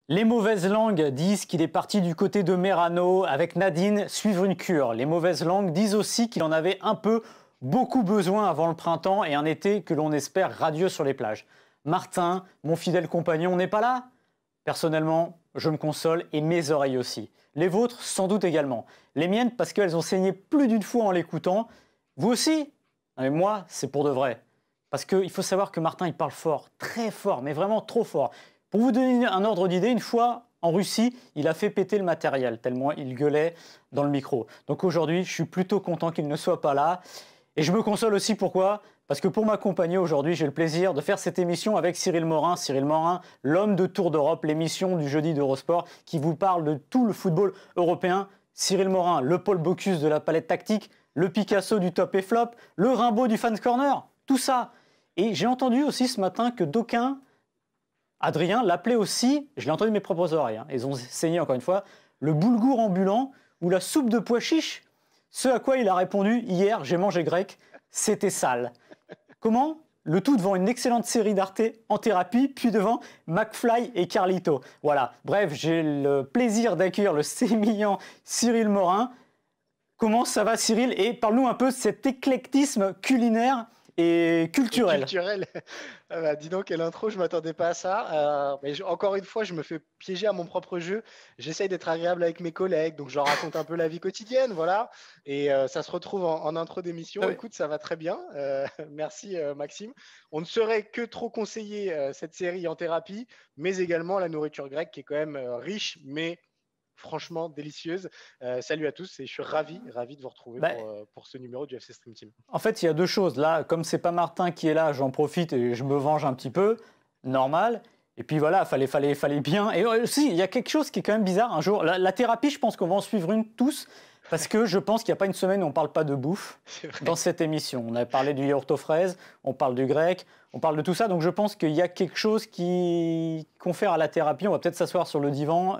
Les mauvaises langues disent qu'il est parti du côté de Merano avec Nadine suivre une cure. Les mauvaises langues disent aussi qu'il en avait un peu beaucoup besoin avant le printemps et un été que l'on espère radieux sur les plages. Martin, mon fidèle compagnon, n'est pas là? Personnellement, je me console et mes oreilles aussi. Les vôtres, sans doute également. Les miennes, parce qu'elles ont saigné plus d'une fois en l'écoutant. Vous aussi? Non, mais moi, c'est pour de vrai. Parce qu'il faut savoir que Martin, il parle fort, très fort, mais vraiment trop fort. Pour vous donner un ordre d'idée, une fois en Russie, il a fait péter le matériel, tellement il gueulait dans le micro. Donc aujourd'hui, je suis plutôt content qu'il ne soit pas là. Et je me console aussi, pourquoi? Parce que pour m'accompagner aujourd'hui, j'ai le plaisir de faire cette émission avec Cyril Morin. Cyril Morin, l'homme de Tour d'Europe, l'émission du jeudi d'Eurosport qui vous parle de tout le football européen. Cyril Morin, le Paul Bocuse de la palette tactique, le Picasso du top et flop, le Rimbaud du fans corner, tout ça. Et j'ai entendu aussi ce matin que d'aucuns, Adrien l'appelait aussi, je l'ai entendu de mes propres oreilles, ils ont saigné encore une fois, le boulgour ambulant ou la soupe de pois chiches. Ce à quoi il a répondu hier, j'ai mangé grec, c'était sale. Comment? Le tout devant une excellente série d'Arte en thérapie, puis devant McFly et Carlito. Voilà, bref, j'ai le plaisir d'accueillir le sémillant Cyril Morin. Comment ça va Cyril? Et parle-nous un peu de cet éclectisme culinaire et culturel. Culturel. Ah bah, dis donc, quelle intro, je ne m'attendais pas à ça. Encore une fois, je me fais piéger à mon propre jeu. J'essaye d'être agréable avec mes collègues, donc je leur raconte un peu la vie quotidienne, voilà. Et ça se retrouve en intro d'émission. Ah oui. Écoute, ça va très bien. Merci Maxime. On ne saurait que trop conseiller cette série en thérapie, mais également la nourriture grecque qui est quand même riche, mais franchement délicieuse. Salut à tous et je suis ravi de vous retrouver pour ce numéro du FC Stream Team. En fait, il y a deux choses. Là, comme c'est pas Martin qui est là, j'en profite et je me venge un petit peu. Normal. Et puis voilà, fallait bien. Et aussi, il y a quelque chose qui est quand même bizarre. Un jour, la thérapie, je pense qu'on va en suivre une tous. Parce que je pense qu'il n'y a pas une semaine où on ne parle pas de bouffe dans cette émission. On a parlé du yaourt aux fraises, on parle du grec, on parle de tout ça. Donc je pense qu'il y a quelque chose qui confère à la thérapie. On va peut-être s'asseoir sur le divan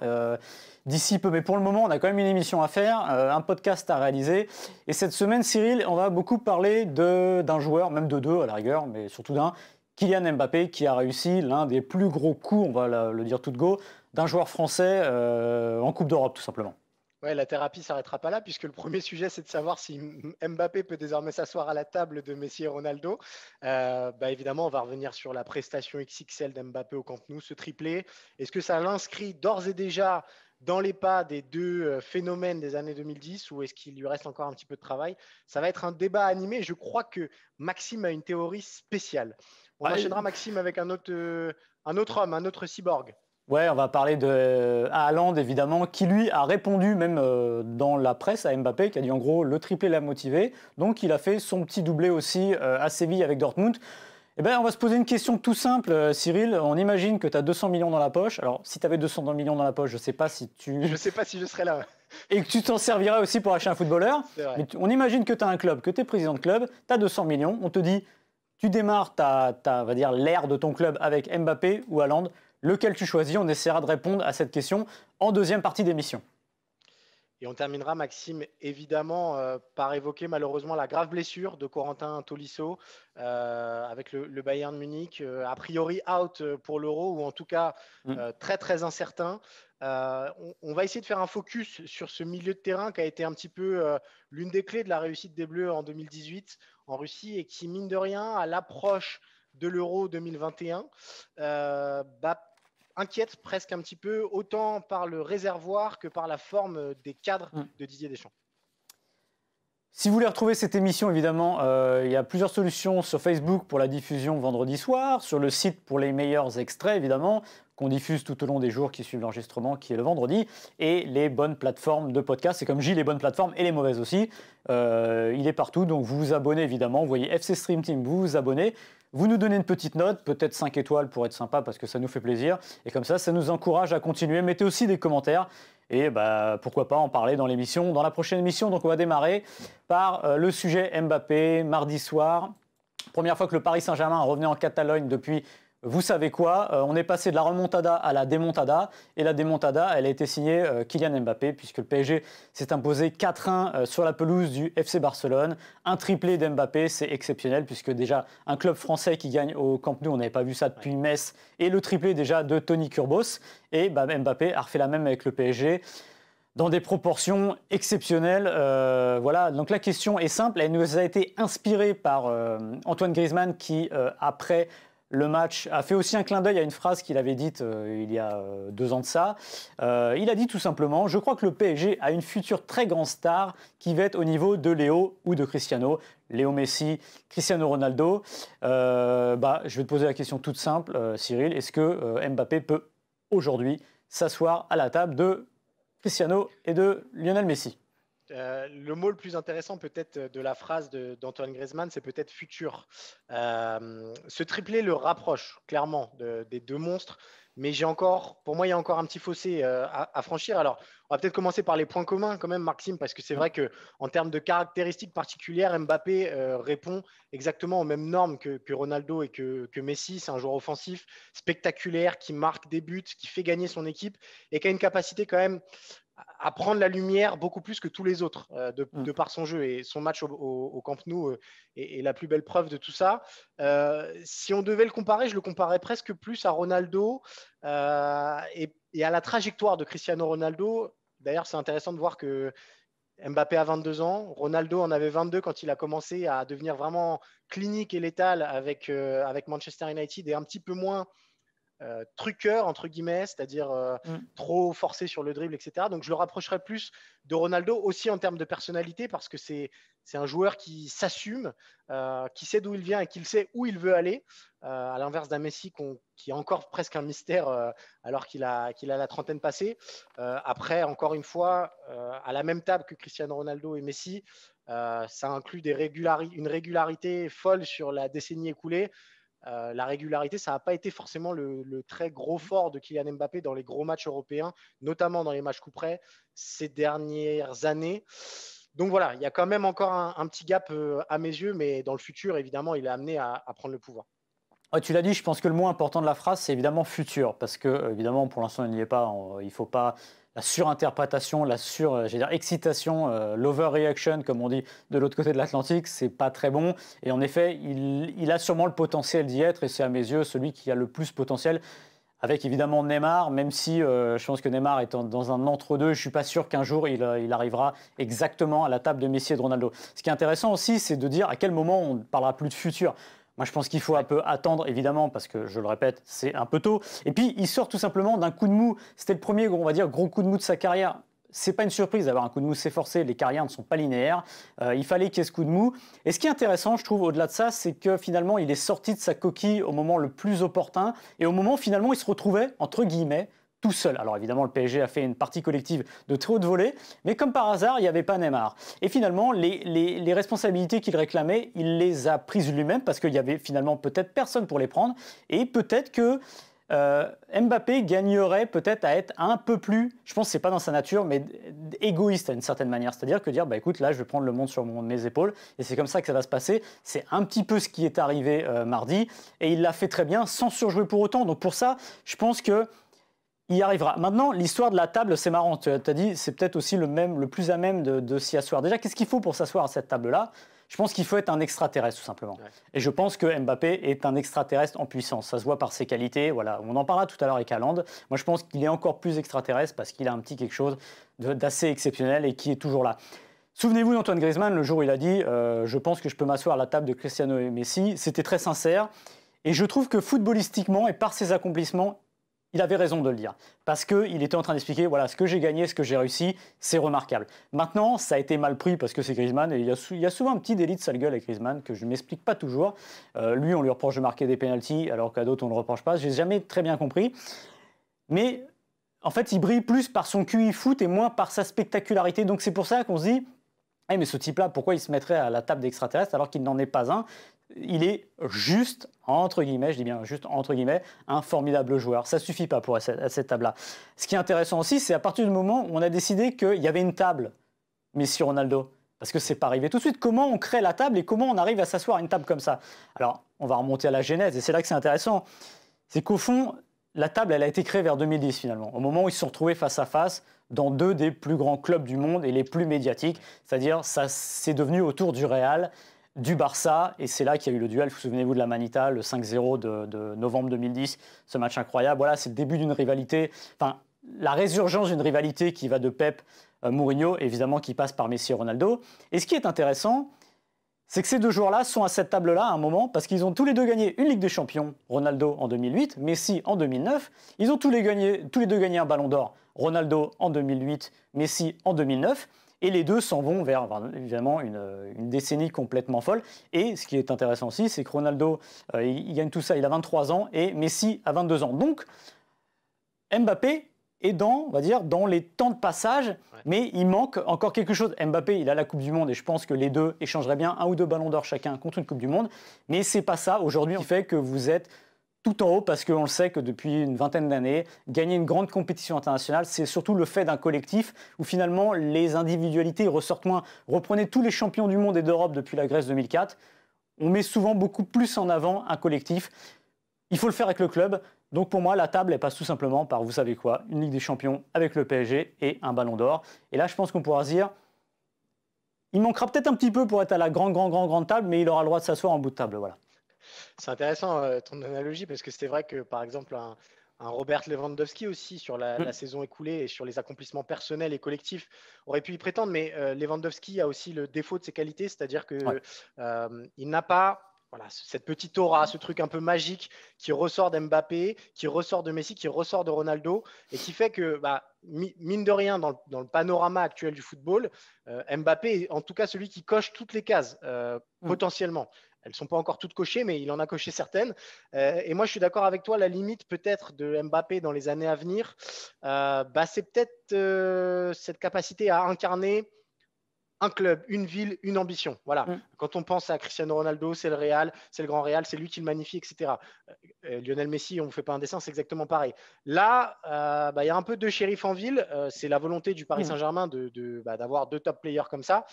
d'ici peu. Mais pour le moment, on a quand même une émission à faire, un podcast à réaliser. Et cette semaine, Cyril, on va beaucoup parler d'un joueur, même de deux à la rigueur, mais surtout d'un, Kylian Mbappé, qui a réussi l'un des plus gros coups, on va le dire tout de go, d'un joueur français en Coupe d'Europe, tout simplement. Ouais, la thérapie ne s'arrêtera pas là, puisque le premier sujet, c'est de savoir si Mbappé peut désormais s'asseoir à la table de Messi et Ronaldo. Évidemment, on va revenir sur la prestation XXL d'Mbappé au Camp Nou, ce triplé. Est-ce que ça l'inscrit d'ores et déjà dans les pas des deux phénomènes des années 2010 ou est-ce qu'il lui reste encore un petit peu de travail? Ça va être un débat animé. Je crois que Maxime a une théorie spéciale. On enchaînera, Maxime, avec un autre homme, un autre cyborg. Ouais, on va parler de Haaland, évidemment, qui lui a répondu même dans la presse à Mbappé, qui a dit en gros le triplé l'a motivé. Donc il a fait son petit doublé aussi à Séville avec Dortmund. Eh bien, on va se poser une question tout simple, Cyril. On imagine que tu as 200 millions dans la poche. Alors, si tu avais 200 millions dans la poche, je ne sais pas si tu... Je ne sais pas si je serais là. Et que tu t'en servirais aussi pour acheter un footballeur. Mais on imagine que tu as un club, que tu es président de club, tu as 200 millions. On te dit, tu démarres on va dire, l'ère de ton club avec Mbappé ou Haaland. Lequel tu choisis? On essaiera de répondre à cette question en deuxième partie d'émission. Et on terminera, Maxime, évidemment, par évoquer malheureusement la grave blessure de Corentin Tolisso avec le Bayern Munich, a priori out pour l'Euro, ou en tout cas très très incertain. On va essayer de faire un focus sur ce milieu de terrain qui a été un petit peu l'une des clés de la réussite des Bleus en 2018 en Russie et qui, mine de rien, à l'approche de l'Euro 2021, inquiète presque un petit peu, autant par le réservoir que par la forme des cadres de Didier Deschamps. Si vous voulez retrouver cette émission, évidemment, il y a plusieurs solutions sur Facebook pour la diffusion vendredi soir, sur le site pour les meilleurs extraits, évidemment, qu'on diffuse tout au long des jours qui suivent l'enregistrement, qui est le vendredi, et les bonnes plateformes de podcast. C'est comme je dis, les bonnes plateformes et les mauvaises aussi. Il est partout, donc vous vous abonnez, évidemment. Vous voyez FC Stream Team, vous vous abonnez. Vous nous donnez une petite note, peut-être 5 étoiles pour être sympa parce que ça nous fait plaisir. Et comme ça nous encourage à continuer. Mettez aussi des commentaires et pourquoi pas en parler dans l'émission, dans la prochaine émission. Donc on va démarrer par le sujet Mbappé, mardi soir. Première fois que le Paris Saint-Germain revenait en Catalogne depuis vous savez quoi, on est passé de la remontada à la démontada, et la démontada, elle a été signée Kylian Mbappé, puisque le PSG s'est imposé 4-1 sur la pelouse du FC Barcelone. Un triplé d'Mbappé, c'est exceptionnel, puisque déjà un club français qui gagne au Camp Nou, on n'avait pas vu ça depuis Metz, et le triplé déjà de Toni Kroos, et Mbappé a refait la même avec le PSG. Dans des proportions exceptionnelles. Voilà. Donc la question est simple, elle nous a été inspirée par Antoine Griezmann qui, après le match, a fait aussi un clin d'œil à une phrase qu'il avait dite il y a 2 ans de ça. Il a dit tout simplement « Je crois que le PSG a une future très grande star qui va être au niveau de Léo ou de Cristiano. Léo Messi, Cristiano Ronaldo. Je vais te poser la question toute simple, Cyril. Est-ce que Mbappé peut aujourd'hui s'asseoir à la table de Cristiano et de Lionel Messi? Le mot le plus intéressant peut-être de la phrase d'Antoine Griezmann, c'est peut-être futur. Ce triplé le rapproche clairement des 2 monstres, mais pour moi, il y a encore un petit fossé à franchir. Alors, on va peut-être commencer par les points communs quand même, Maxime, parce que c'est vrai qu'en termes de caractéristiques particulières, Mbappé répond exactement aux mêmes normes que Ronaldo et que Messi. C'est un joueur offensif, spectaculaire, qui marque des buts, qui fait gagner son équipe et qui a une capacité quand même à prendre la lumière beaucoup plus que tous les autres de par son jeu. Et son match au Camp Nou est la plus belle preuve de tout ça. Si on devait le comparer, je le comparais presque plus à Ronaldo et à la trajectoire de Cristiano Ronaldo. D'ailleurs, c'est intéressant de voir que Mbappé a 22 ans, Ronaldo en avait 22 quand il a commencé à devenir vraiment clinique et létal avec Manchester United et un petit peu moins truqueur, entre guillemets, c'est-à-dire trop forcé sur le dribble, etc. Donc, je le rapprocherais plus de Ronaldo aussi en termes de personnalité parce que c'est un joueur qui s'assume, qui sait d'où il vient et qui sait où il veut aller, à l'inverse d'un Messi qui est encore presque un mystère alors qu'il a la trentaine passée. Après, encore une fois, à la même table que Cristiano Ronaldo et Messi, ça inclut une régularité folle sur la décennie écoulée. La régularité, ça n'a pas été forcément le très gros fort de Kylian Mbappé dans les gros matchs européens, notamment dans les matchs coup près ces dernières années. Donc voilà, il y a quand même encore un petit gap à mes yeux, mais dans le futur, évidemment, il est amené à prendre le pouvoir. Ouais, tu l'as dit, je pense que le mot important de la phrase, c'est évidemment futur, parce que évidemment, pour l'instant, il n'y est pas. Il ne faut pas la surinterprétation, excitation, l'overreaction, comme on dit de l'autre côté de l'Atlantique, c'est pas très bon. Et en effet, il a sûrement le potentiel d'y être, et c'est à mes yeux celui qui a le plus potentiel. Avec évidemment Neymar, même si je pense que Neymar est dans un entre-deux, je ne suis pas sûr qu'un jour il arrivera exactement à la table de Messi et de Ronaldo. Ce qui est intéressant aussi, c'est de dire à quel moment on ne parlera plus de futur. Moi, je pense qu'il faut un peu attendre, évidemment, parce que, je le répète, c'est un peu tôt. Et puis, il sort tout simplement d'un coup de mou. C'était le premier, on va dire, gros coup de mou de sa carrière. C'est pas une surprise d'avoir un coup de mou, c'est forcé. Les carrières ne sont pas linéaires. Il fallait qu'il y ait ce coup de mou. Et ce qui est intéressant, je trouve, au-delà de ça, c'est que finalement, il est sorti de sa coquille au moment le plus opportun. Et au moment, finalement, il se retrouvait, entre guillemets, tout seul. Alors évidemment, le PSG a fait une partie collective de très haute volée, mais comme par hasard, il n'y avait pas Neymar. Et finalement, les responsabilités qu'il réclamait, il les a prises lui-même parce qu'il y avait finalement peut-être personne pour les prendre. Et peut-être que Mbappé gagnerait peut-être à être un peu plus, je pense que ce n'est pas dans sa nature, mais égoïste à une certaine manière. C'est-à-dire que dire, écoute, là, je vais prendre le monde sur mes épaules et c'est comme ça que ça va se passer. C'est un petit peu ce qui est arrivé mardi et il l'a fait très bien sans surjouer pour autant. Donc pour ça, je pense que il y arrivera. Maintenant, l'histoire de la table, c'est marrant. Tu as dit, c'est peut-être aussi le plus à même de s'y asseoir. Déjà, qu'est-ce qu'il faut pour s'asseoir à cette table-là ? Je pense qu'il faut être un extraterrestre, tout simplement. Ouais. Et je pense que Mbappé est un extraterrestre en puissance. Ça se voit par ses qualités. Voilà. On en parlera tout à l'heure avec Haaland. Moi, je pense qu'il est encore plus extraterrestre parce qu'il a un petit quelque chose d'assez exceptionnel et qui est toujours là. Souvenez-vous d'Antoine Griezmann, le jour où il a dit je pense que je peux m'asseoir à la table de Cristiano et Messi. C'était très sincère. Et je trouve que footballistiquement et par ses accomplissements, il avait raison de le dire, parce qu'il était en train d'expliquer, voilà, ce que j'ai gagné, ce que j'ai réussi, c'est remarquable. Maintenant, ça a été mal pris parce que c'est Griezmann, et il y a souvent un petit délit de sale gueule avec Griezmann que je ne m'explique pas toujours. Lui, on lui reproche de marquer des pénaltys, alors qu'à d'autres, on ne le reproche pas. Je n'ai jamais très bien compris. Mais en fait, il brille plus par son QI foot et moins par sa spectacularité. Donc c'est pour ça qu'on se dit, hey, mais ce type-là, pourquoi il se mettrait à la table d'extraterrestre alors qu'il n'en est pas un ? Il est juste, entre guillemets, je dis bien juste entre guillemets, un formidable joueur. Ça ne suffit pas pour être à cette table-là. Ce qui est intéressant aussi, c'est à partir du moment où on a décidé qu'il y avait une table Messi-Ronaldo. Parce que ce n'est pas arrivé tout de suite. Comment on crée la table et comment on arrive à s'asseoir à une table comme ça ? Alors, on va remonter à la genèse et c'est là que c'est intéressant. C'est qu'au fond, la table, elle a été créée vers 2010 finalement, au moment où ils se sont retrouvés face à face dans deux des plus grands clubs du monde et les plus médiatiques. C'est-à-dire, ça c'est devenu autour du Real, du Barça, et c'est là qu'il y a eu le duel. Vous souvenez-vous de la Manita, le 5-0 de novembre 2010, ce match incroyable. Voilà, c'est le début d'une rivalité, enfin, la résurgence d'une rivalité qui va de Pep Mourinho, évidemment, qui passe par Messi et Ronaldo. Et ce qui est intéressant, c'est que ces deux joueurs-là sont à cette table-là à un moment parce qu'ils ont tous les deux gagné une Ligue des Champions. Ronaldo en 2008, Messi en 2009. Ils ont tous les deux gagné un Ballon d'Or. Ronaldo en 2008, Messi en 2009. Et les deux s'en vont vers, évidemment, une décennie complètement folle. Et ce qui est intéressant aussi, c'est que Ronaldo, il gagne tout ça, il a 23 ans, et Messi a 22 ans. Donc, Mbappé est dans, on va dire, dans les temps de passage, mais il manque encore quelque chose. Mbappé, il a la Coupe du Monde, et je pense que les deux échangeraient bien un ou deux ballons d'or chacun contre une Coupe du Monde. Mais c'est pas ça, aujourd'hui, qui fait que vous êtes tout en haut, parce qu'on le sait que depuis une vingtaine d'années, gagner une grande compétition internationale, c'est surtout le fait d'un collectif où finalement les individualités ressortent moins. Reprenez tous les champions du monde et d'Europe depuis la Grèce 2004, on met souvent beaucoup plus en avant un collectif. Il faut le faire avec le club. Donc pour moi, la table, elle passe tout simplement par, vous savez quoi, une Ligue des Champions avec le PSG et un Ballon d'Or. Et là, je pense qu'on pourra se dire, il manquera peut-être un petit peu pour être à la grande table, mais il aura le droit de s'asseoir en bout de table, voilà. C'est intéressant ton analogie parce que c'est vrai que par exemple un Robert Lewandowski aussi sur la saison écoulée et sur les accomplissements personnels et collectifs aurait pu y prétendre, mais Lewandowski a aussi le défaut de ses qualités, c'est-à-dire que il n'a pas cette petite aura, ce truc un peu magique qui ressort d'Mbappé, qui ressort de Messi, qui ressort de Ronaldo et qui fait que mine de rien dans le panorama actuel du football, Mbappé est en tout cas celui qui coche toutes les cases potentiellement. Elles ne sont pas encore toutes cochées, mais il en a coché certaines. Et moi, je suis d'accord avec toi. La limite peut-être de Mbappé dans les années à venir, c'est peut-être cette capacité à incarner un club, une ville, une ambition. Voilà. Quand on pense à Cristiano Ronaldo, c'est le Real, c'est le grand Real, c'est lui qui le magnifie, etc. Lionel Messi, on ne vous fait pas un dessin, c'est exactement pareil. Là, y a un peu de shérif en ville. C'est la volonté du Paris Saint-Germain d'avoir deux top players comme ça.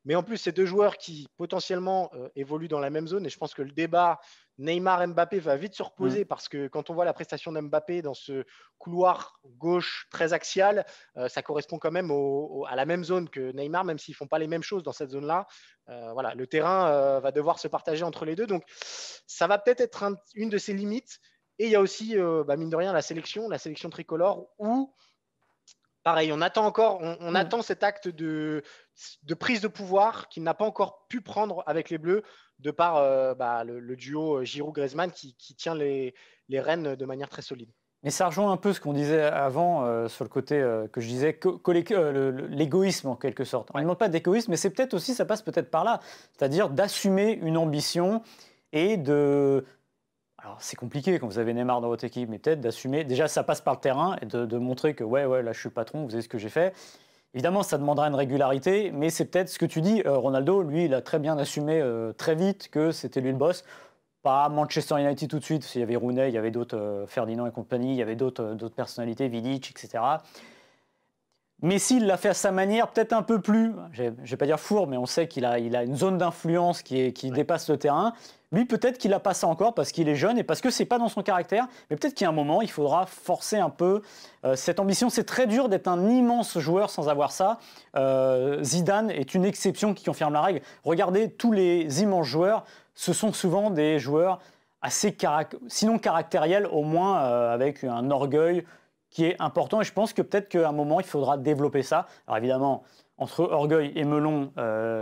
Mais en plus, c'est deux joueurs qui potentiellement évoluent dans la même zone. Et je pense que le débat Neymar-Mbappé va vite se reposer parce que quand on voit la prestation d'Mbappé dans ce couloir gauche très axial, ça correspond quand même à la même zone que Neymar, même s'ils ne font pas les mêmes choses dans cette zone-là. Le terrain va devoir se partager entre les deux. Donc, ça va peut-être être une de ses limites. Et il y a aussi, mine de rien, la sélection tricolore où pareil, on attend encore, on attend cet acte de prise de pouvoir qu'il n'a pas encore pu prendre avec les Bleus, de par le duo Giroud-Griezmann qui tient les rênes de manière très solide. Mais ça rejoint un peu ce qu'on disait avant sur le côté que je disais, l'égoïsme en quelque sorte. On ne demande pas d'égoïsme, mais c'est peut-être aussi, ça passe peut-être par là, c'est-à-dire d'assumer une ambition et de... Alors, c'est compliqué quand vous avez Neymar dans votre équipe, mais peut-être d'assumer. Déjà, ça passe par le terrain et de montrer que, là, je suis patron, vous savez ce que j'ai fait. Évidemment, ça demandera une régularité, mais c'est peut-être ce que tu dis. Ronaldo, lui, il a très bien assumé très vite que c'était lui le boss. Pas Manchester United tout de suite, parce qu'il y avait Rooney, il y avait d'autres, Ferdinand et compagnie, il y avait d'autres personnalités, Vidic, etc. Messi, il l'a fait à sa manière, peut-être un peu plus, je ne vais pas dire fourbe, mais on sait qu'il a une zone d'influence qui dépasse le terrain. Lui, peut-être qu'il n'a pas ça encore parce qu'il est jeune et parce que ce n'est pas dans son caractère. Mais peut-être qu'il y a un moment, il faudra forcer un peu cette ambition. C'est très dur d'être un immense joueur sans avoir ça. Zidane est une exception qui confirme la règle. Regardez, tous les immenses joueurs, ce sont souvent des joueurs assez, sinon caractériels, au moins avec un orgueil qui est important. Et je pense que peut-être qu'à un moment, il faudra développer ça. Alors évidemment, entre orgueil et melon,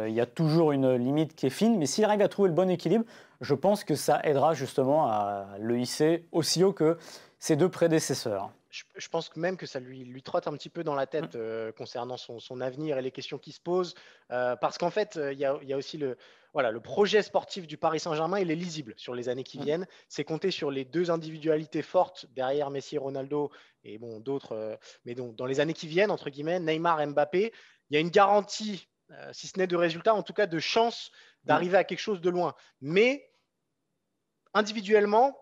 il y a toujours une limite qui est fine. Mais s'il arrive à trouver le bon équilibre, je pense que ça aidera justement à le hisser aussi haut que ses deux prédécesseurs. Je pense même que ça lui trotte un petit peu dans la tête concernant son avenir et les questions qui se posent. Parce qu'en fait, il y a aussi le projet sportif du Paris Saint-Germain, il est lisible sur les années qui viennent. C'est compter sur les deux individualités fortes derrière Messi et Ronaldo et d'autres. Mais donc, dans les années qui viennent, entre guillemets, Neymar et Mbappé, il y a une garantie, si ce n'est de résultat, en tout cas de chance d'arriver à quelque chose de loin. Mais individuellement,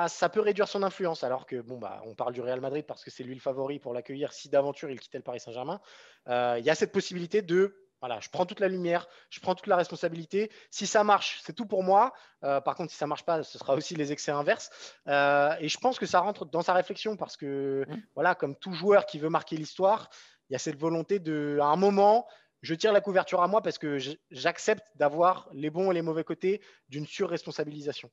ça peut réduire son influence. Alors que, on parle du Real Madrid parce que c'est lui le favori pour l'accueillir si d'aventure il quittait le Paris Saint-Germain. Il y a cette possibilité de Voilà, je prends toute la lumière, je prends toute la responsabilité. Si ça marche, c'est tout pour moi. Par contre, si ça ne marche pas, ce sera aussi les excès inverses. Et je pense que ça rentre dans sa réflexion parce que, voilà, comme tout joueur qui veut marquer l'histoire, il y a cette volonté à un moment, je tire la couverture à moi parce que j'accepte d'avoir les bons et les mauvais côtés d'une surresponsabilisation.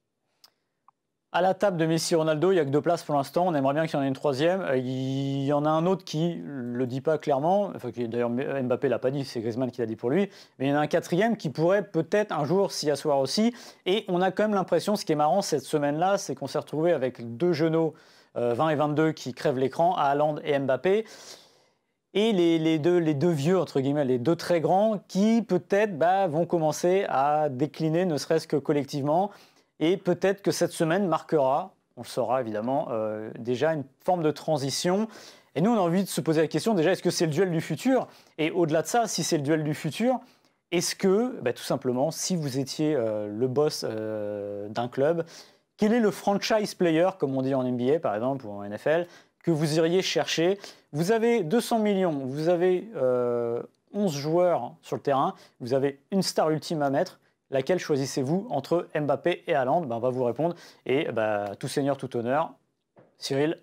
À la table de Messi et Ronaldo, il n'y a que 2 places pour l'instant. On aimerait bien qu'il y en ait une troisième. Il y en a un autre qui ne le dit pas clairement. Enfin, d'ailleurs, Mbappé ne l'a pas dit, c'est Griezmann qui l'a dit pour lui. Mais il y en a un quatrième qui pourrait peut-être un jour s'y asseoir aussi. Et on a quand même l'impression, ce qui est marrant cette semaine-là, c'est qu'on s'est retrouvé avec 2 genoux, 20 et 22, qui crèvent l'écran, Haaland et Mbappé. Et les deux vieux, entre guillemets, les 2 très grands, qui peut-être vont commencer à décliner, ne serait-ce que collectivement. Et peut-être que cette semaine marquera, on le saura évidemment, déjà une forme de transition. Et nous, on a envie de se poser la question, déjà, est-ce que c'est le duel du futur? Et au-delà de ça, si c'est le duel du futur, est-ce que, tout simplement, si vous étiez le boss d'un club, quel est le franchise player, comme on dit en NBA par exemple, ou en NFL, que vous iriez chercher? Vous avez 200 millions, vous avez 11 joueurs sur le terrain, vous avez une star ultime à mettre. Laquelle choisissez-vous entre Mbappé et Haaland? On va vous répondre. Et tout seigneur, tout honneur. Cyril?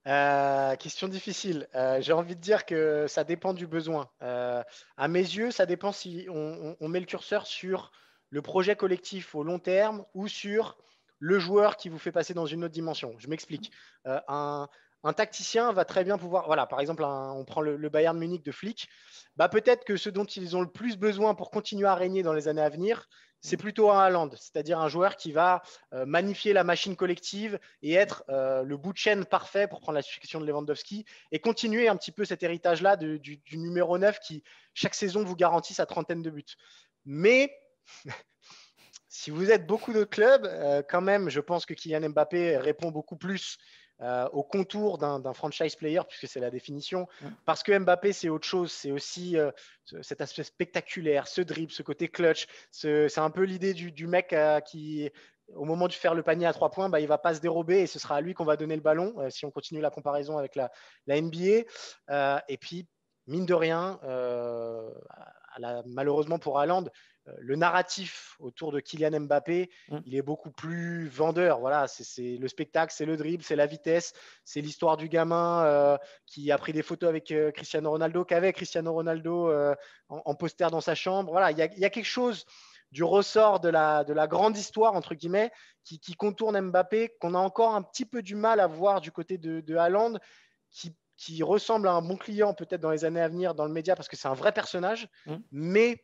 Question difficile. J'ai envie de dire que ça dépend du besoin. À mes yeux, ça dépend si on met le curseur sur le projet collectif au long terme ou sur le joueur qui vous fait passer dans une autre dimension. Je m'explique. Un tacticien va très bien pouvoir… Voilà, par exemple, on prend le Bayern Munich de Flick. Peut-être que ce dont ils ont le plus besoin pour continuer à régner dans les années à venir, c'est plutôt un Haaland, c'est-à-dire un joueur qui va magnifier la machine collective et être le bout de chaîne parfait pour prendre la succession de Lewandowski et continuer un petit peu cet héritage-là du numéro 9 qui, chaque saison, vous garantit sa trentaine de buts. Mais si vous êtes beaucoup d'autres clubs, quand même, je pense que Kylian Mbappé répond beaucoup plus au contour d'un franchise player, puisque c'est la définition. Parce que Mbappé, c'est autre chose. C'est aussi cet aspect spectaculaire, ce dribble, ce côté clutch. C'est un peu l'idée du mec qui, au moment de faire le panier à 3 points, il ne va pas se dérober et ce sera à lui qu'on va donner le ballon, si on continue la comparaison avec la NBA. Et puis, mine de rien, malheureusement pour Haaland, le narratif autour de Kylian Mbappé, il est beaucoup plus vendeur. Voilà, c'est le spectacle, c'est le dribble, c'est la vitesse, c'est l'histoire du gamin qui a pris des photos avec Cristiano Ronaldo, qu'avait Cristiano Ronaldo en poster dans sa chambre. Voilà, il y a quelque chose du ressort de la grande histoire, entre guillemets, qui contourne Mbappé, qu'on a encore un petit peu du mal à voir du côté de Haaland, qui ressemble à un bon client peut-être dans les années à venir dans le média parce que c'est un vrai personnage, mais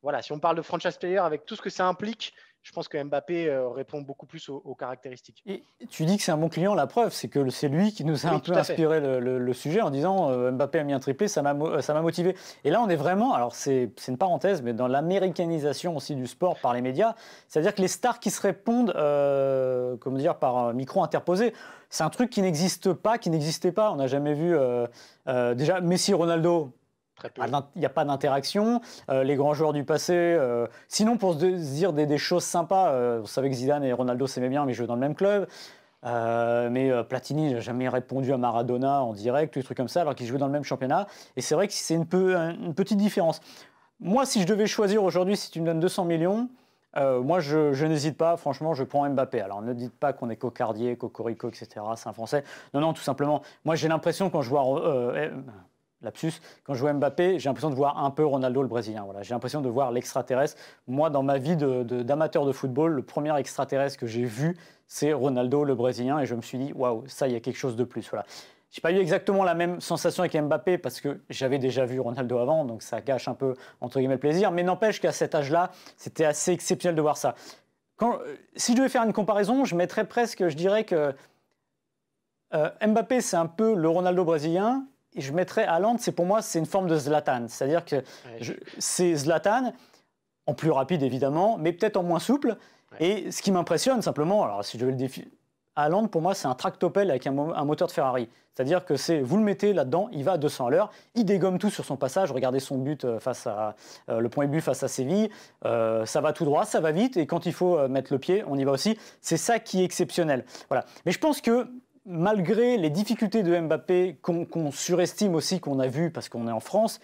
voilà, si on parle de franchise player avec tout ce que ça implique, je pense que Mbappé répond beaucoup plus aux caractéristiques. Et tu dis que c'est un bon client, la preuve, c'est que c'est lui qui nous a un peu inspiré le sujet en disant Mbappé a mis un triplé, ça m'a motivé. Et là, on est vraiment, alors c'est une parenthèse, mais dans l'américanisation aussi du sport par les médias, c'est-à-dire que les stars qui se répondent par micro interposé, c'est un truc qui n'existe pas, qui n'existait pas. On n'a jamais vu déjà Messi, Ronaldo. Il n'y a pas d'interaction. Les grands joueurs du passé. Sinon, pour se dire des choses sympas, vous savez que Zidane et Ronaldo s'aimaient bien, mais ils jouaient dans le même club. Mais Platini n'a jamais répondu à Maradona en direct, des trucs comme ça, alors qu'ils jouaient dans le même championnat. Et c'est vrai que c'est une petite différence. Moi, si je devais choisir aujourd'hui, si tu me donnes 200 millions, moi, je n'hésite pas. Franchement, je prends Mbappé. Alors, ne dites pas qu'on est cocardier, cocorico, etc. C'est un Français. Non, tout simplement. Moi, j'ai l'impression, quand je vois… lapsus, quand je vois Mbappé, j'ai l'impression de voir un peu Ronaldo le Brésilien. Voilà. J'ai l'impression de voir l'extraterrestre. Moi, dans ma vie d'amateur de football, le premier extraterrestre que j'ai vu, c'est Ronaldo le Brésilien. Et je me suis dit, waouh, ça, il y a quelque chose de plus. Voilà. Je n'ai pas eu exactement la même sensation avec Mbappé parce que j'avais déjà vu Ronaldo avant, donc ça gâche un peu, entre guillemets, le plaisir. Mais n'empêche qu'à cet âge-là, c'était assez exceptionnel de voir ça. Si je devais faire une comparaison, je mettrais presque, je dirais que Mbappé, c'est un peu le Ronaldo brésilien. Et je mettrais Haaland, pour moi, c'est une forme de Zlatan. C'est-à-dire que c'est Zlatan, en plus rapide évidemment, mais peut-être en moins souple. Ouais. Et ce qui m'impressionne simplement, alors si je vais le défier, Haaland, pour moi, c'est un tractopelle avec un moteur de Ferrari. C'est-à-dire que vous le mettez là-dedans, il va à 200 à l'heure, il dégomme tout sur son passage. Regardez son but le point de but face à Séville. Ça va tout droit, ça va vite, et quand il faut mettre le pied, on y va aussi. C'est ça qui est exceptionnel. Voilà. Mais je pense que malgré les difficultés de Mbappé, qu'on surestime aussi, qu'on a vu parce qu'on est en France,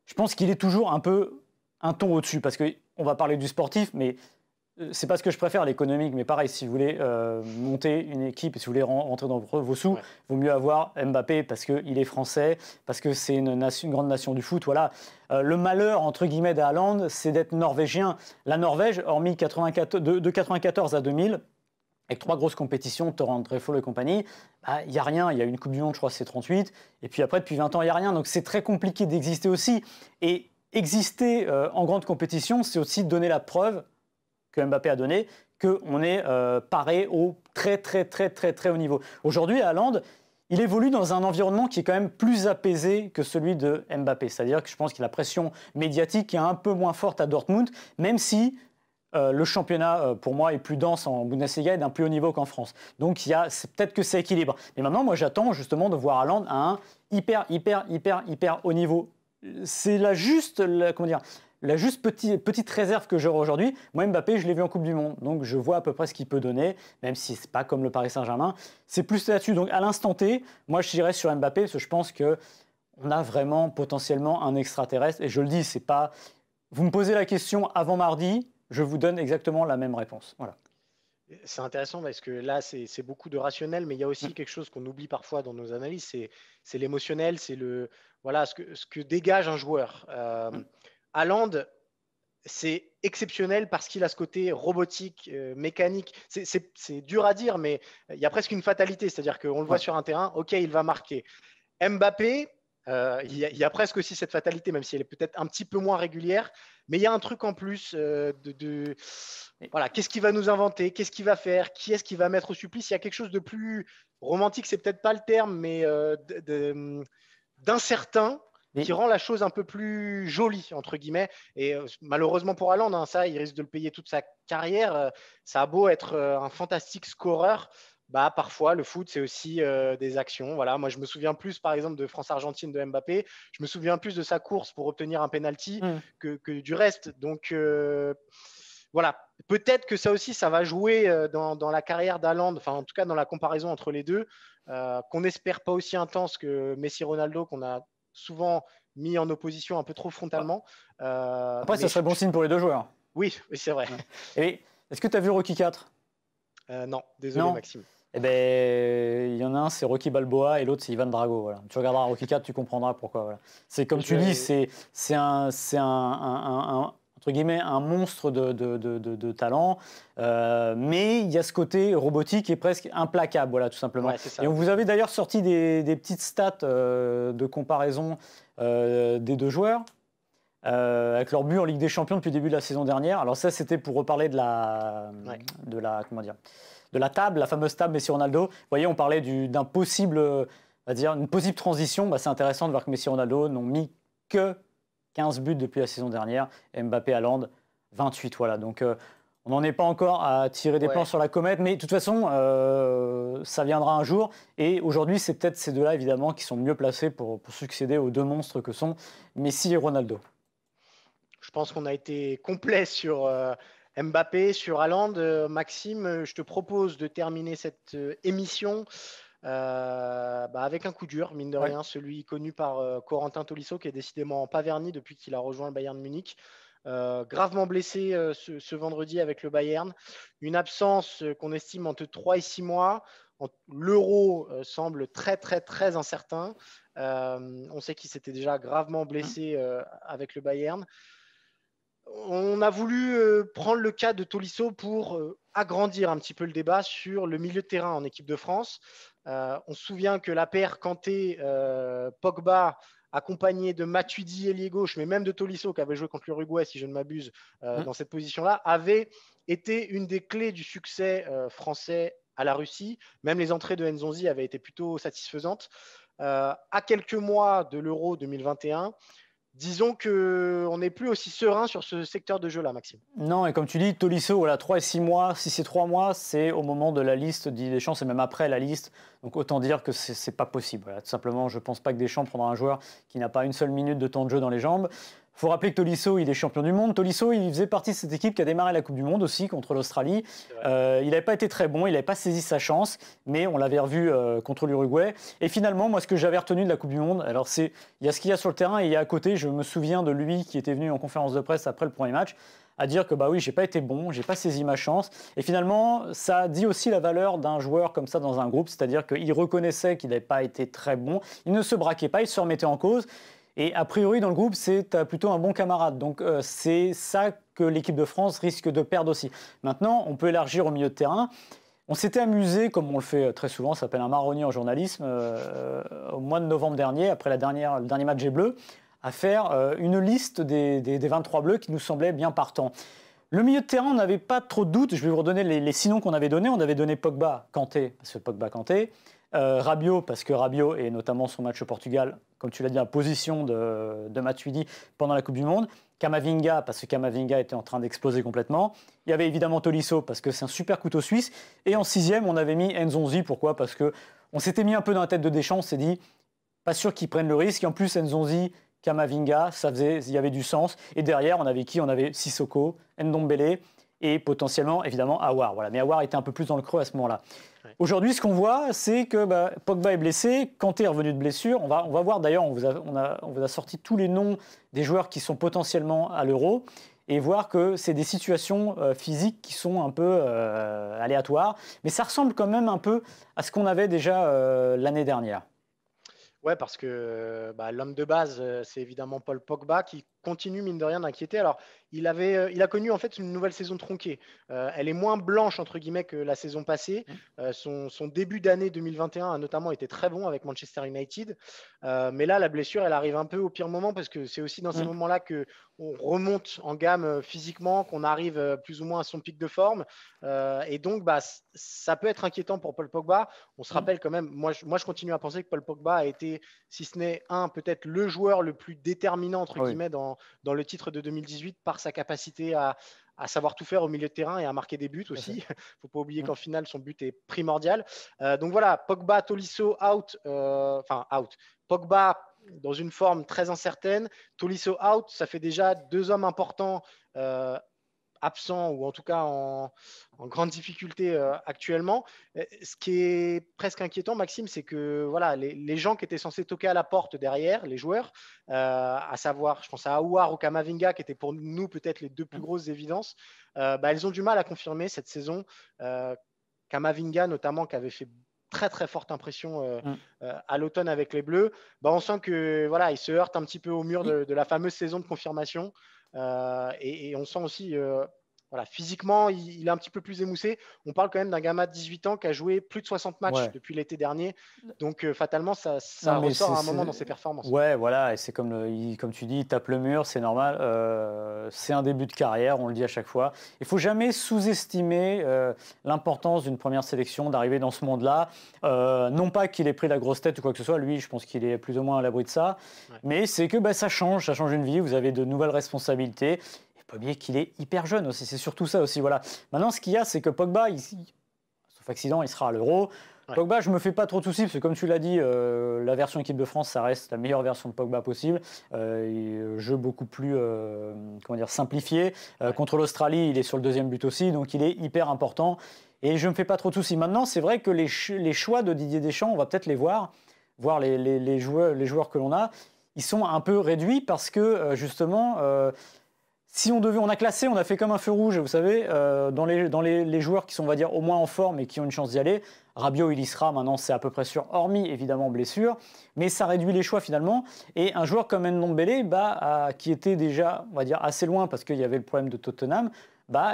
je pense qu'il est toujours un peu un ton au-dessus, parce qu'on va parler du sportif, mais c'est pas ce que je préfère, l'économique, mais pareil, si vous voulez monter une équipe, si vous voulez rentrer dans vos sous, il vaut mieux avoir Mbappé parce qu'il est français, parce que c'est une grande nation du foot. Voilà. Le malheur, entre guillemets, d'Haaland, c'est d'être norvégien. La Norvège, hormis de 94 à 2000, avec 3 grosses compétitions, Torrent, Dreyfus et compagnie, il n'y a rien. Il y a une Coupe du Monde, je crois, c'est 38. Et puis après, depuis 20 ans, il n'y a rien. Donc c'est très compliqué d'exister aussi. Et exister en grande compétition, c'est aussi donner la preuve que Mbappé a donné, qu'on est paré au très, très, très, très, très haut niveau. Aujourd'hui, Haaland, il évolue dans un environnement qui est quand même plus apaisé que celui de Mbappé. C'est-à-dire que je pense que la pression médiatique est un peu moins forte à Dortmund, même si le championnat, pour moi, est plus dense en Bundesliga et d'un plus haut niveau qu'en France. Donc, c'est peut-être que c'est équilibre. Mais maintenant, moi, j'attends justement de voir Haaland à un hyper haut niveau. C'est la juste petite réserve que j'aurai aujourd'hui. Moi, Mbappé, je l'ai vu en Coupe du Monde. Donc, je vois à peu près ce qu'il peut donner, même si ce n'est pas comme le Paris Saint-Germain. C'est plus là-dessus. Donc, à l'instant T, moi, je dirais sur Mbappé, parce que je pense qu'on a vraiment potentiellement un extraterrestre. Et je le dis, c'est pas... Vous me posez la question avant mardi, je vous donne exactement la même réponse. Voilà. C'est intéressant parce que là, c'est beaucoup de rationnel, mais il y a aussi quelque chose qu'on oublie parfois dans nos analyses, c'est l'émotionnel, c'est ce que dégage un joueur. Haaland, c'est exceptionnel parce qu'il a ce côté robotique, mécanique. C'est dur à dire, mais il y a presque une fatalité. C'est-à-dire qu'on le voit sur un terrain, OK, il va marquer. Mbappé, il y a presque aussi cette fatalité, même si elle est peut-être un petit peu moins régulière. Mais il y a un truc en plus voilà, qu'est-ce qu'il va nous inventer? Qu'est-ce qu'il va faire? Qui est-ce qu'il va mettre au supplice? Il y a quelque chose de plus romantique, c'est peut-être pas le terme, mais d'incertain qui rend la chose un peu plus jolie, entre guillemets. Et malheureusement pour Haaland, ça, il risque de le payer toute sa carrière. Ça a beau être un fantastique scoreur. Parfois, le foot, c'est aussi des actions. Voilà. Moi, je me souviens plus, par exemple, de France-Argentine de Mbappé. Je me souviens plus de sa course pour obtenir un penalty que du reste. Donc, voilà. Peut-être que ça aussi, ça va jouer dans la carrière d'Haaland, enfin, en tout cas, dans la comparaison entre les deux, qu'on n'espère pas aussi intense que Messi-Ronaldo, qu'on a souvent mis en opposition un peu trop frontalement. Après, ça serait bon signe pour les deux joueurs. Oui, c'est vrai. Et est-ce que tu as vu Rocky 4 ? Non, désolé, Maxime. Eh ben, il y en a un, c'est Rocky Balboa, et l'autre, c'est Ivan Drago. Voilà. Tu regarderas Rocky 4, tu comprendras pourquoi. Voilà. C'est comme tu dis, c'est un entre guillemets, un monstre de talent, mais il y a ce côté robotique qui est presque implacable, voilà, tout simplement. Ouais, ça, et vous avez d'ailleurs sorti des petites stats de comparaison des deux joueurs. Avec leur but en Ligue des Champions depuis le début de la saison dernière. Alors ça, c'était pour reparler de la table, la fameuse table Messi-Ronaldo. Vous voyez, on parlait d'une possible transition. C'est intéressant de voir que Messi-Ronaldo n'ont mis que 15 buts depuis la saison dernière. Mbappé, Haaland, 28. Voilà. Donc, on n'en est pas encore à tirer des plans sur la comète, mais de toute façon, ça viendra un jour. Et aujourd'hui, c'est peut-être ces deux-là, évidemment, qui sont mieux placés pour succéder aux deux monstres que sont Messi et Ronaldo. Je pense qu'on a été complet sur Mbappé, sur Haaland. Maxime, je te propose de terminer cette émission avec un coup dur, mine de rien, celui connu par Corentin Tolisso, qui est décidément pas verni depuis qu'il a rejoint le Bayern de Munich. Gravement blessé ce vendredi avec le Bayern. Une absence qu'on estime entre 3 et 6 mois. L'Euro semble très, très, très incertain. On sait qu'il s'était déjà gravement blessé avec le Bayern. On a voulu prendre le cas de Tolisso pour agrandir un petit peu le débat sur le milieu de terrain en équipe de France. On se souvient que la paire Kanté-Pogba, accompagné de Matuidi, ailier gauche, mais même de Tolisso, qui avait joué contre l'Uruguay, si je ne m'abuse, dans cette position-là, avait été une des clés du succès français à la Russie. Même les entrées de Nzonzi avaient été plutôt satisfaisantes. À quelques mois de l'Euro 2021, disons qu'on n'est plus aussi serein sur ce secteur de jeu-là, Maxime. Non, et comme tu dis, Tolisso, voilà, 3 et 6 mois. Si c'est 3 mois, c'est au moment de la liste Didier Deschamps, c'est même après la liste. Donc autant dire que c'est pas possible. Voilà. Tout simplement, je ne pense pas que Deschamps prendra un joueur qui n'a pas une seule minute de temps de jeu dans les jambes. faut rappeler que Tolisso, il est champion du monde. Tolisso, il faisait partie de cette équipe qui a démarré la Coupe du Monde aussi contre l'Australie. Il n'avait pas été très bon, il n'avait pas saisi sa chance, mais on l'avait revu contre l'Uruguay. Et finalement, moi, ce que j'avais retenu de la Coupe du Monde, alors il y a ce qu'il y a sur le terrain et il y a à côté, je me souviens de lui qui était venu en conférence de presse après le premier match, à dire que bah oui, j'ai pas été bon, j'ai pas saisi ma chance. Et finalement, ça dit aussi la valeur d'un joueur comme ça dans un groupe, c'est-à-dire qu'il reconnaissait qu'il n'avait pas été très bon, il ne se braquait pas, il se remettait en cause. Et a priori, dans le groupe, c'est plutôt un bon camarade. Donc, c'est ça que l'équipe de France risque de perdre aussi. Maintenant, on peut élargir au milieu de terrain. On s'était amusé, comme on le fait très souvent, ça s'appelle un marronnier en journalisme, au mois de novembre dernier, après le dernier match des Bleus, à faire une liste des 23 Bleus qui nous semblaient bien partants. Le milieu de terrain, on n'avait pas trop de doutes. Je vais vous redonner les 6 noms qu'on avait donnés. On avait donné Pogba, Kanté, parce que Pogba, Kanté. Rabiot, parce que Rabiot, et notamment son match au Portugal, comme tu l'as dit, la position de Matuidi pendant la Coupe du Monde. Camavinga, parce que Camavinga était en train d'exploser complètement. Il y avait évidemment Tolisso, parce que c'est un super couteau suisse. Et en 6e, on avait mis Nzonzi. Pourquoi ? Parce qu'on s'était mis un peu dans la tête de Deschamps. On s'est dit, pas sûr qu'ils prennent le risque. Et en plus, Nzonzi, Camavinga, il y avait du sens. Et derrière, on avait qui ? On avait Sissoko, Ndombele et potentiellement, évidemment, Aouar. Voilà. Mais Aouar était un peu plus dans le creux à ce moment-là. Ouais. Aujourd'hui, ce qu'on voit, c'est que Pogba est blessé, Kanté est revenu de blessure. On va voir, d'ailleurs, on vous a sorti tous les noms des joueurs qui sont potentiellement à l'Euro et voir que c'est des situations physiques qui sont un peu aléatoires. Mais ça ressemble quand même un peu à ce qu'on avait déjà l'année dernière. Ouais, parce que l'homme de base, c'est évidemment Paul Pogba qui continue, mine de rien, d'inquiéter. Alors, il a connu en fait une nouvelle saison tronquée. Elle est moins blanche, entre guillemets, que la saison passée. Son début d'année 2021 a notamment été très bon avec Manchester United. Mais là, la blessure, elle arrive un peu au pire moment parce que c'est aussi dans ces moments-là qu'on remonte en gamme physiquement, qu'on arrive plus ou moins à son pic de forme. Et donc, ça peut être inquiétant pour Paul Pogba. On se rappelle quand même, moi, je continue à penser que Paul Pogba a été, si ce n'est peut-être le joueur le plus déterminant, entre guillemets, dans le titre de 2018 par sa capacité à savoir tout faire au milieu de terrain et à marquer des buts aussi. Il ne faut pas oublier qu'en finale, son but est primordial. Donc voilà, Pogba, Tolisso, out. Pogba dans une forme très incertaine. Tolisso, out. Ça fait déjà 2 hommes importants absents ou en tout cas en grande difficulté actuellement. Ce qui est presque inquiétant, Maxime, c'est que voilà, les gens qui étaient censés toquer à la porte derrière, les joueurs, à savoir, je pense à Aouar ou Camavinga, qui étaient pour nous peut-être les 2 plus grosses évidences, ils ont du mal à confirmer cette saison. Camavinga notamment, qui avait fait très très forte impression à l'automne avec les Bleus, on sent que voilà, il se heurte un petit peu au mur de la fameuse saison de confirmation. Et on sent aussi, physiquement, il est un petit peu plus émoussé. On parle quand même d'un gamin de 18 ans qui a joué plus de 60 matchs depuis l'été dernier. Donc, fatalement, ça ressort à un moment dans ses performances. Ouais, voilà, et c'est comme tu dis, il tape le mur, c'est normal. C'est un début de carrière, on le dit à chaque fois. Il ne faut jamais sous-estimer l'importance d'une première sélection, d'arriver dans ce monde-là. Non pas qu'il ait pris la grosse tête ou quoi que ce soit, lui, je pense qu'il est plus ou moins à l'abri de ça. Ouais. Mais c'est que ça change une vie, vous avez de nouvelles responsabilités. Il ne faut pas oublier qu'il est hyper jeune aussi, c'est surtout ça aussi. Voilà. Maintenant, ce qu'il y a, c'est que Pogba, sauf accident, il sera à l'Euro. Ouais. Pogba, je ne me fais pas trop de soucis, parce que comme tu l'as dit, la version équipe de France, ça reste la meilleure version de Pogba possible. Jeu beaucoup plus simplifié. Contre l'Australie, il est sur le 2e but aussi, donc il est hyper important. Et je ne me fais pas trop de soucis. Maintenant, c'est vrai que les choix de Didier Deschamps, on va peut-être les voir les joueurs que l'on a, ils sont un peu réduits parce que justement... si on a classé, on a fait comme un feu rouge, vous savez, dans les joueurs qui sont, on va dire, au moins en forme et qui ont une chance d'y aller. Rabiot, il y sera, maintenant, c'est à peu près sûr, hormis, évidemment, blessure. Mais ça réduit les choix, finalement. Et un joueur comme Ndombele, qui était déjà, on va dire, assez loin parce qu'il y avait le problème de Tottenham,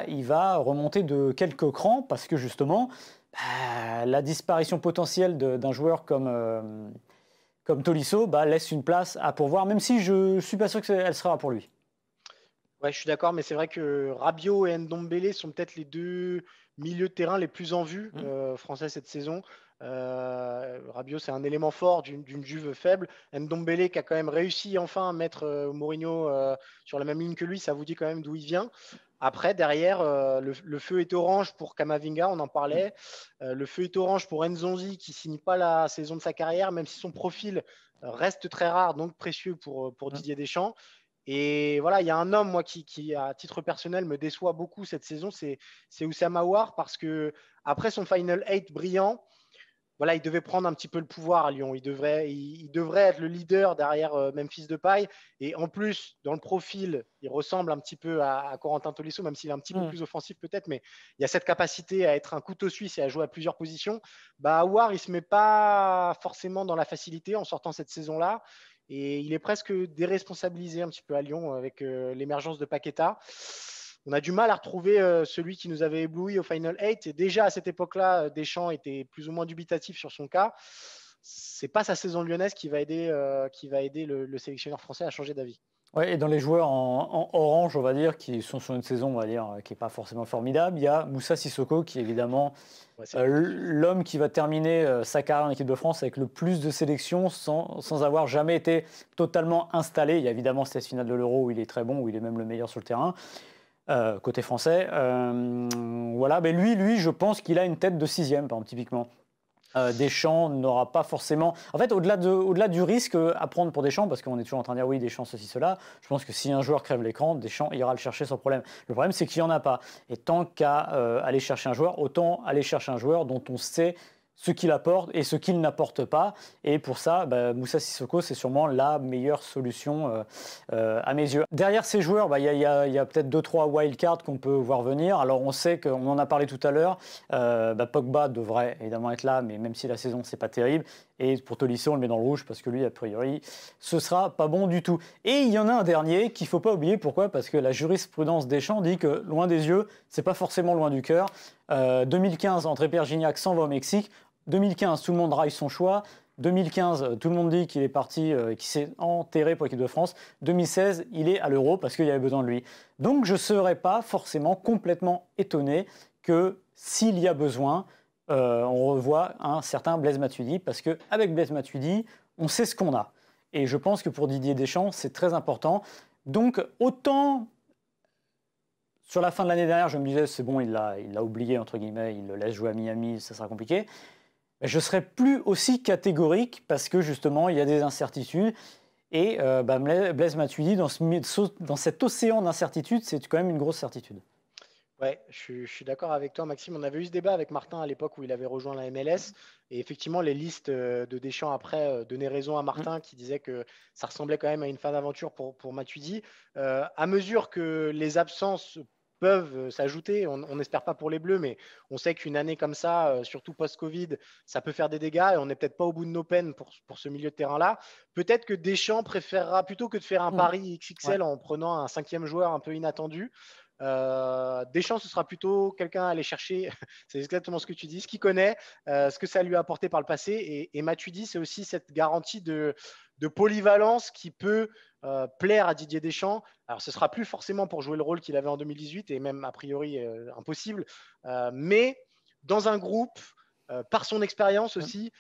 il va remonter de quelques crans parce que, justement, la disparition potentielle d'un joueur comme Tolisso laisse une place à pourvoir, même si je ne suis pas sûr qu'elle sera pour lui. Ouais, je suis d'accord, mais c'est vrai que Rabiot et Ndombele sont peut-être les 2 milieux de terrain les plus en vue français cette saison. Rabiot, c'est un élément fort d'une Juve faible. Ndombele qui a quand même réussi enfin à mettre Mourinho sur la même ligne que lui, ça vous dit quand même d'où il vient. Après, derrière, le feu est orange pour Camavinga, on en parlait. Le feu est orange pour Nzonzi qui ne signe pas la saison de sa carrière, même si son profil reste très rare, donc précieux pour Didier Deschamps. Et voilà, il y a un homme, moi, qui, à titre personnel, me déçoit beaucoup cette saison, c'est Oussama Aouar, parce que après son Final 8 brillant, voilà, il devait prendre un petit peu le pouvoir à Lyon. Il devrait être le leader derrière Memphis Depay. Et en plus, dans le profil, il ressemble un petit peu à Corentin Tolisso, même s'il est un petit peu plus offensif peut-être, mais il y a cette capacité à être un couteau suisse et à jouer à plusieurs positions. Bah, Aouar, il ne se met pas forcément dans la facilité en sortant cette saison-là. Et il est presque déresponsabilisé un petit peu à Lyon avec l'émergence de Paqueta. On a du mal à retrouver celui qui nous avait ébloui au Final 8. Et déjà à cette époque-là, Deschamps était plus ou moins dubitatif sur son cas. C'est pas sa saison lyonnaise qui va aider le sélectionneur français à changer d'avis. Ouais, et dans les joueurs en orange, on va dire, qui sont sur une saison, on va dire, qui n'est pas forcément formidable, il y a Moussa Sissoko, qui est évidemment l'homme qui va terminer sa carrière en équipe de France avec le plus de sélections sans avoir jamais été totalement installé. Il y a évidemment cette finale de l'Euro où il est très bon, où il est même le meilleur sur le terrain. Côté français, voilà. Mais lui, je pense qu'il a une tête de 6e, par exemple, typiquement. Deschamps n'aura pas forcément... En fait, au-delà du risque à prendre pour Deschamps, parce qu'on est toujours en train de dire oui, Deschamps, ceci, cela, je pense que si un joueur crève l'écran, Deschamps ira le chercher sans problème. Le problème, c'est qu'il n'y en a pas. Et tant qu'à aller chercher un joueur, autant aller chercher un joueur dont on sait ce qu'il apporte et ce qu'il n'apporte pas. Et pour ça, Moussa Sissoko, c'est sûrement la meilleure solution à mes yeux. Derrière ces joueurs, il y a peut-être 2-3 wildcards qu'on peut voir venir. Alors on sait qu'on en a parlé tout à l'heure, Pogba devrait évidemment être là, mais même si la saison, c'est pas terrible. Et pour Tolisso, on le met dans le rouge parce que lui, a priori, ce sera pas bon du tout. Et il y en a un dernier qu'il ne faut pas oublier. Pourquoi ? Parce que la jurisprudence Deschamps dit que loin des yeux, c'est pas forcément loin du cœur. 2015, André-Pierre Gignac s'en va au Mexique. 2015, tout le monde raille son choix. 2015, tout le monde dit qu'il est parti, qu'il s'est enterré pour l'équipe de France. 2016, il est à l'Euro parce qu'il y avait besoin de lui. Donc je ne serais pas forcément complètement étonné que s'il y a besoin, on revoit un certain Blaise Matuidi, parce qu'avec Blaise Matuidi, on sait ce qu'on a. Et je pense que pour Didier Deschamps, c'est très important. Donc autant... Sur la fin de l'année dernière, je me disais, c'est bon, il l'a oublié, entre guillemets, il le laisse jouer à Miami, ça sera compliqué. Je ne serais plus aussi catégorique parce que, justement, il y a des incertitudes. Et Blaise Matuidi, dans cet océan d'incertitudes, c'est quand même une grosse certitude. Ouais, je suis d'accord avec toi, Maxime. On avait eu ce débat avec Martin à l'époque où il avait rejoint la MLS. Et effectivement, les listes de Deschamps après donnaient raison à Martin qui disait que ça ressemblait quand même à une fin d'aventure pour Matuidi. À mesure que les absences peuvent s'ajouter, on n'espère pas pour les Bleus, mais on sait qu'une année comme ça, surtout post-Covid, ça peut faire des dégâts et on n'est peut-être pas au bout de nos peines pour ce milieu de terrain-là. Peut-être que Deschamps préférera, plutôt que de faire un pari XXL en prenant un 5e joueur un peu inattendu, Deschamps, ce sera plutôt quelqu'un à aller chercher, c'est exactement ce que tu dis, ce qu'il connaît, ce que ça lui a apporté par le passé. Et Matuidi, c'est aussi cette garantie de polyvalence qui peut plaire à Didier Deschamps. Alors, ce ne sera plus forcément pour jouer le rôle qu'il avait en 2018 et même a priori impossible, mais dans un groupe, par son expérience aussi,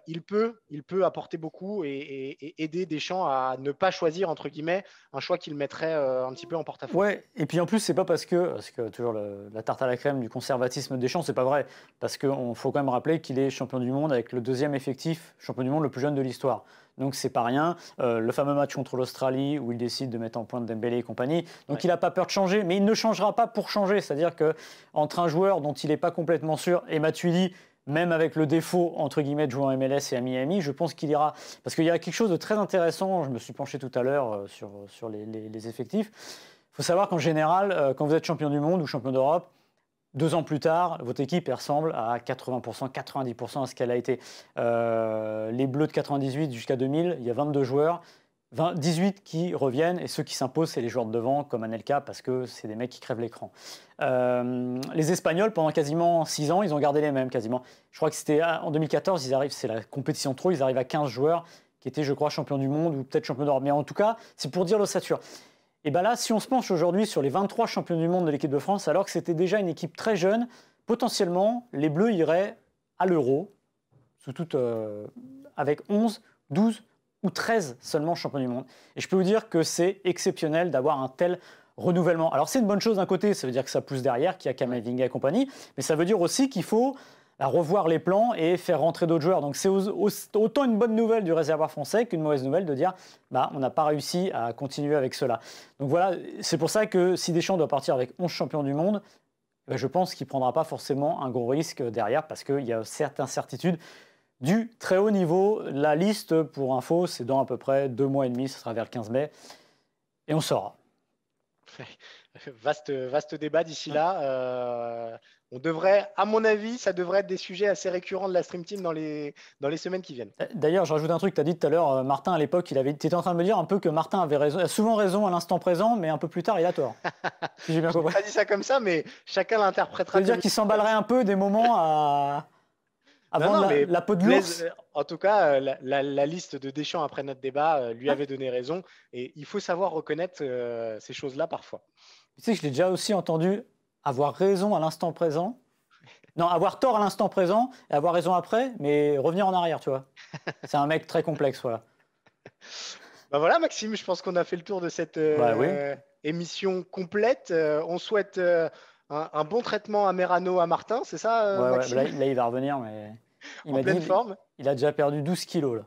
il peut apporter beaucoup et aider Deschamps à ne pas choisir, entre guillemets, un choix qu'il mettrait un petit peu en porte-à-faux. Ouais, et puis en plus, c'est pas parce que toujours la tarte à la crème du conservatisme de Deschamps, c'est pas vrai. Parce qu'il faut quand même rappeler qu'il est champion du monde avec le 2e effectif, champion du monde le plus jeune de l'histoire. Donc c'est pas rien. Le fameux match contre l'Australie où il décide de mettre en pointe Dembélé et compagnie. Donc il n'a pas peur de changer, mais il ne changera pas pour changer. C'est-à-dire qu'entre un joueur dont il n'est pas complètement sûr et Matuidi, même avec le défaut, entre guillemets, de jouer en MLS et à Miami, je pense qu'il ira... Parce qu'il y a quelque chose de très intéressant, je me suis penché tout à l'heure sur les effectifs. Il faut savoir qu'en général, quand vous êtes champion du monde ou champion d'Europe, 2 ans plus tard, votre équipe ressemble à 80%, 90% à ce qu'elle a été. Les Bleus de 98 jusqu'à 2000, il y a 22 joueurs. 18 qui reviennent et ceux qui s'imposent, c'est les joueurs de devant comme Anelka parce que c'est des mecs qui crèvent l'écran. Les Espagnols, pendant quasiment 6 ans, ils ont gardé les mêmes quasiment. Je crois que c'était en 2014, c'est la compétition de trop, ils arrivent à 15 joueurs qui étaient, je crois, champions du monde ou peut-être champions d'Europe. Mais en tout cas, c'est pour dire l'ossature. Et bien là, si on se penche aujourd'hui sur les 23 champions du monde de l'équipe de France, alors que c'était déjà une équipe très jeune, potentiellement, les Bleus iraient à l'Euro, avec 11, 12 ou 13 seulement champions du monde. Et je peux vous dire que c'est exceptionnel d'avoir un tel renouvellement. Alors c'est une bonne chose d'un côté, ça veut dire que ça pousse derrière, qu'il y a Kamavinga et compagnie, mais ça veut dire aussi qu'il faut à revoir les plans et faire rentrer d'autres joueurs. Donc c'est autant une bonne nouvelle du réservoir français qu'une mauvaise nouvelle de dire on n'a pas réussi à continuer avec cela. Donc voilà, c'est pour ça que si Deschamps doit partir avec 11 champions du monde, je pense qu'il ne prendra pas forcément un gros risque derrière parce qu'il y a certaines certitudes du très haut niveau. La liste, pour info, c'est dans à peu près 2 mois et demi, ce sera vers le 15 mai, et on saura. Vaste débat d'ici là. On devrait, à mon avis, ça devrait être des sujets assez récurrents de la Stream Team dans les semaines qui viennent. D'ailleurs, je rajoute un truc, tu as dit tout à l'heure, Martin, à l'époque, tu étais en train de me dire un peu que Martin a souvent raison à l'instant présent, mais un peu plus tard, il a tort. Si j'ai bien compris. Je n'ai pas dit ça comme ça, mais chacun l'interprétera. Ça veut dire qu'il s'emballerait un peu des moments avant la peau de l'ours. En tout cas, la liste de Deschamps après notre débat lui avait donné raison, et il faut savoir reconnaître ces choses-là parfois. Tu sais que je l'ai déjà aussi entendu avoir raison à l'instant présent. Non, avoir tort à l'instant présent et avoir raison après, mais revenir en arrière, tu vois. C'est un mec très complexe, voilà. Voilà, Maxime, je pense qu'on a fait le tour de cette émission complète. On souhaite un bon traitement à Merano, à Martin, c'est ça, Maxime ? Là, il va revenir, mais il en pleine forme. Il a déjà perdu 12 kilos, là.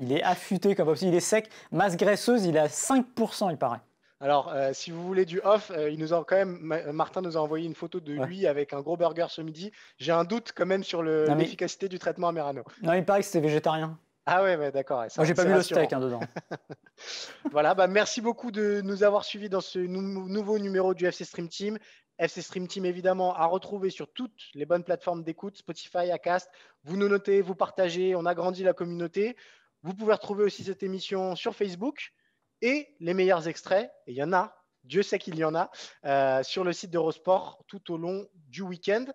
Il est affûté comme possible, il est sec. Masse graisseuse, il est à 5%, il paraît. Alors, si vous voulez du off, Martin nous a envoyé une photo de lui avec un gros burger ce midi. J'ai un doute quand même sur l'efficacité du traitement à Merano. Non, il paraît que c'était végétarien. Ah ouais, d'accord. Moi, j'ai pas vu le steak dedans. Voilà, merci beaucoup de nous avoir suivis dans ce nouveau numéro du FC Stream Team. FC Stream Team, évidemment, à retrouver sur toutes les bonnes plateformes d'écoute, Spotify, Acast. Vous nous notez, vous partagez, on agrandit la communauté. Vous pouvez retrouver aussi cette émission sur Facebook. Et les meilleurs extraits, et il y en a, Dieu sait qu'il y en a, sur le site d'Eurosport tout au long du week-end.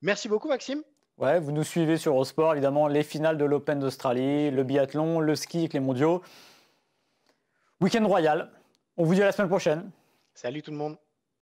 Merci beaucoup, Maxime. Ouais, vous nous suivez sur Eurosport, évidemment, les finales de l'Open d'Australie, le biathlon, le ski avec les mondiaux. Week-end royal. On vous dit à la semaine prochaine. Salut tout le monde.